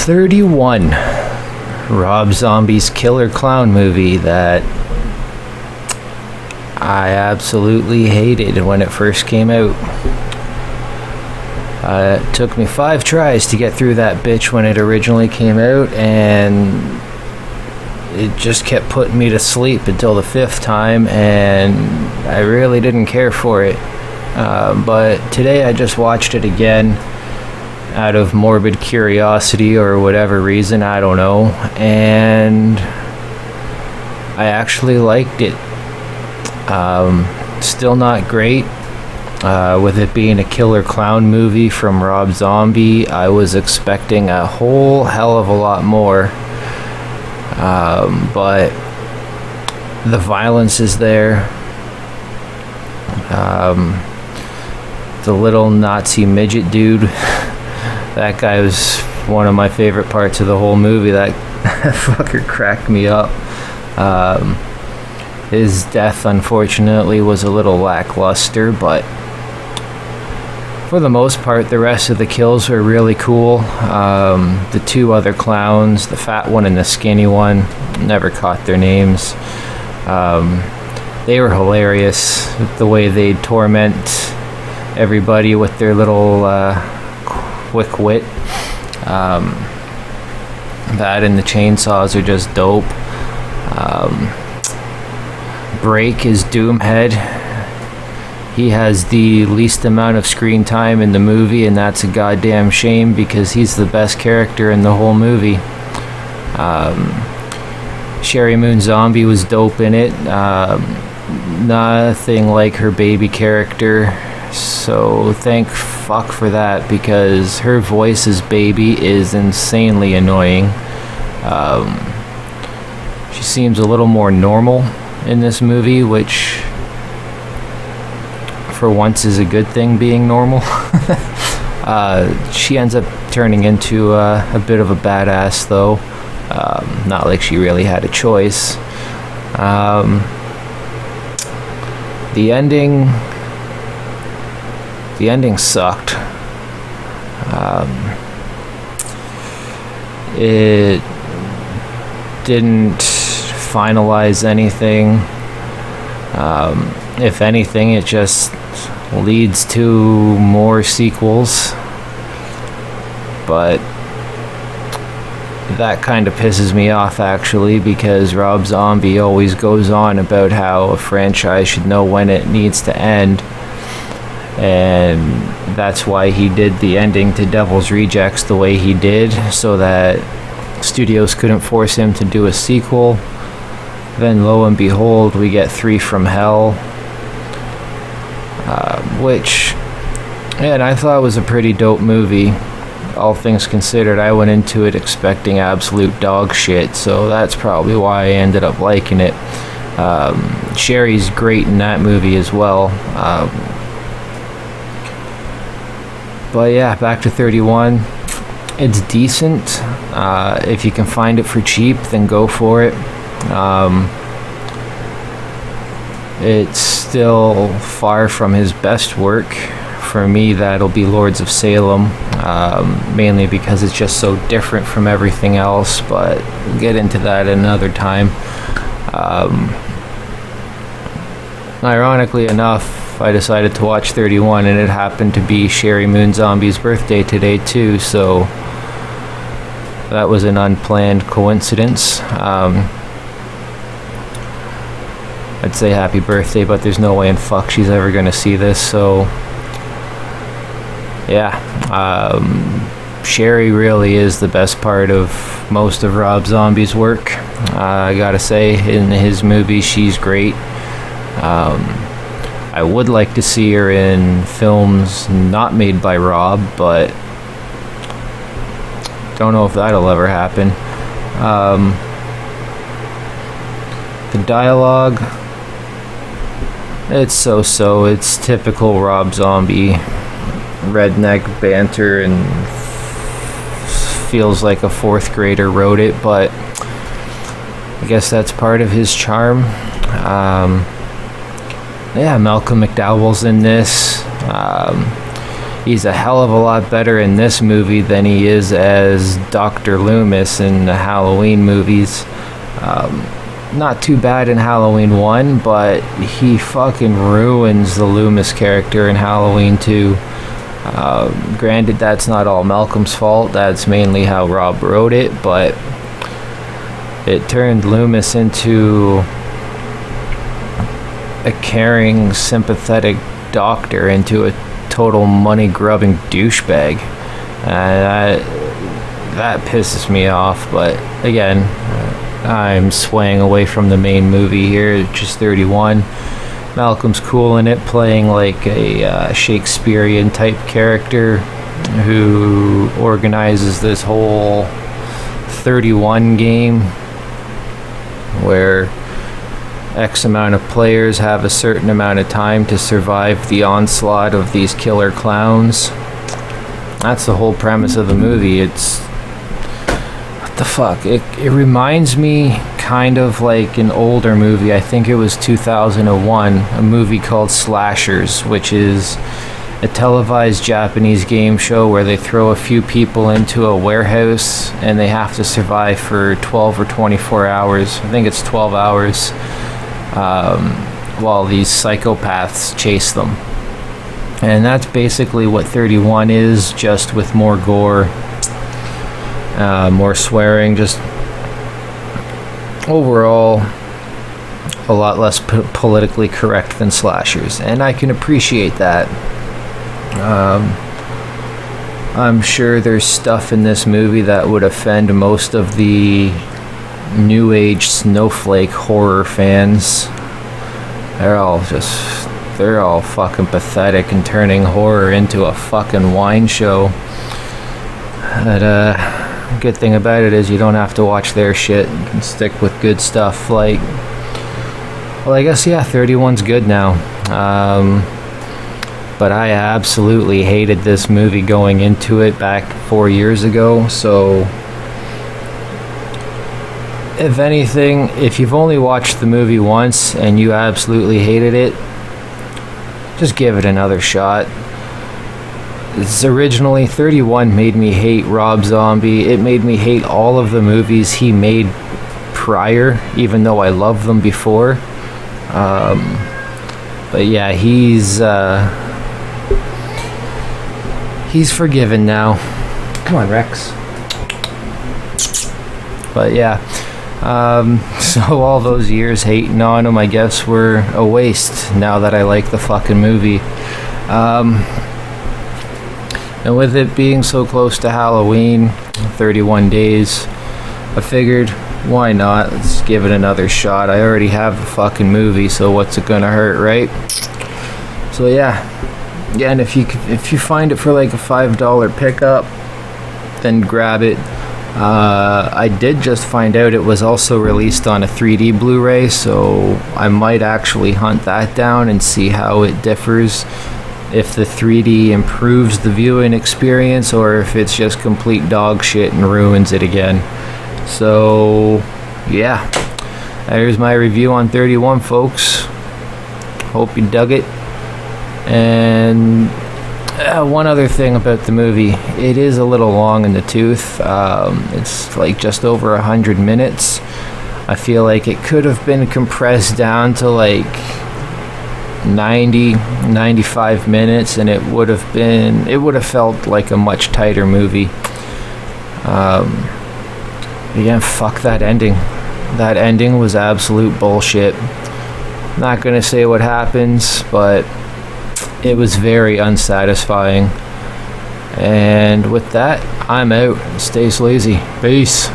31. Rob Zombie's killer clown movie that I absolutely hated when it first came out. It took me 5 tries to get through that bitch when it originally came out, and it just kept putting me to sleep until the 5th time, and I really didn't care for it. But today I just watched it again out of morbid curiosity or whatever reason, I don't know, and I actually liked it. Still not great. With it being a killer clown movie from Rob Zombie, I was expecting a whole hell of a lot more. But the violence is there. The little Nazi midget dude, that guy was one of my favorite parts of the whole movie. That fucker cracked me up. His death, unfortunately, was a little lackluster, but for the most part, the rest of the kills were really cool. The 2 other clowns, the fat one and the skinny one, never caught their names. They were hilarious, the way they'd torment everybody with their little quick wit. That and the chainsaws are just dope. Break is Doomhead. He has the least amount of screen time in the movie, and that's a goddamn shame because he's the best character in the whole movie. Sherry Moon Zombie was dope in it. Nothing like her baby character, so thank fuck for that, because her voice as Baby is insanely annoying. She seems a little more normal in this movie, which for once is a good thing, being normal. She ends up turning into a bit of a badass, though. Not like she really had a choice. The ending sucked. It didn't finalize anything. If anything, it just leads to more sequels, but that kind of pisses me off, actually, because Rob Zombie always goes on about how a franchise should know when it needs to end, and that's why he did the ending to Devil's Rejects the way he did, so that studios couldn't force him to do a sequel. Then lo and behold, we get 3 from Hell, which, and I thought was a pretty dope movie. All things considered, I went into it expecting absolute dog shit, so that's probably why I ended up liking it. Sherry's great in that movie as well. But yeah, back to 31. It's decent. If you can find it for cheap, then go for it. It's still far from his best work. For me, that'll be Lords of Salem, mainly because it's just so different from everything else, but we'll get into that another time. Ironically enough, I decided to watch 31, and it happened to be Sherry Moon Zombie's birthday today too, so that was an unplanned coincidence. I'd say happy birthday, but there's no way in fuck she's ever gonna see this, so yeah. Sherry really is the best part of most of Rob Zombie's work. I gotta say, in his movies, she's great. I would like to see her in films not made by Rob, but don't know if that'll ever happen. The dialogue, it's so-so. It's typical Rob Zombie redneck banter, and feels like a 4th grader wrote it, but I guess that's part of his charm. Yeah, Malcolm McDowell's in this. he's a hell of a lot better in this movie than he is as Dr. Loomis in the Halloween movies. Not too bad in Halloween 1, but he fucking ruins the Loomis character in Halloween 2. Granted, that's not all Malcolm's fault. That's mainly how Rob wrote it, but it turned Loomis into a caring, sympathetic doctor into a total money-grubbing douchebag. That pisses me off, but again, I'm swaying away from the main movie here, just 31. Malcolm's cool in it, playing like a Shakespearean type character who organizes this whole 31 game where X amount of players have a certain amount of time to survive the onslaught of these killer clowns. That's the whole premise of the movie. It's... what the fuck? It reminds me kind of like an older movie. I think it was 2001, a movie called Slashers, which is a televised Japanese game show where they throw a few people into a warehouse and they have to survive for 12 or 24 hours. I think it's 12 hours. While these psychopaths chase them. And that's basically what 31 is, just with more gore, more swearing, just overall a lot less politically correct than Slashers, and I can appreciate that. I'm sure there's stuff in this movie that would offend most of the new age snowflake horror fans. They're all fucking pathetic and turning horror into a fucking wine show. But good thing about it is you don't have to watch their shit. You can stick with good stuff like, well, I guess, yeah, 31's good now. But I absolutely hated this movie going into it back 4 years ago, so if anything, if you've only watched the movie once and you absolutely hated it, just give it another shot. It's originally 31 made me hate Rob Zombie. It made me hate all of the movies he made prior, even though I loved them before. But yeah, he's forgiven now. Come on, Rex. But yeah. So all those years hating on him, I guess, were a waste now that I like the fucking movie. And with it being so close to Halloween, 31 days, I figured, why not? Let's give it another shot. I already have the fucking movie, so what's it gonna hurt, right? So yeah, and if you find it for like a $5 pickup, then grab it. I did just find out it was also released on a 3D Blu-ray, so I might actually hunt that down and see how it differs, if the 3D improves the viewing experience or if it's just complete dog shit and ruins it again. So yeah, there's my review on 31, folks. Hope you dug it. And one other thing about the movie, it is a little long in the tooth. It's like just over 100 minutes. I feel like it could have been compressed down to like 95 minutes and it would have felt like a much tighter movie. Again, fuck that ending. That ending was absolute bullshit. Not gonna say what happens, but it was very unsatisfying. And with that, I'm out. Stay sleazy. Peace.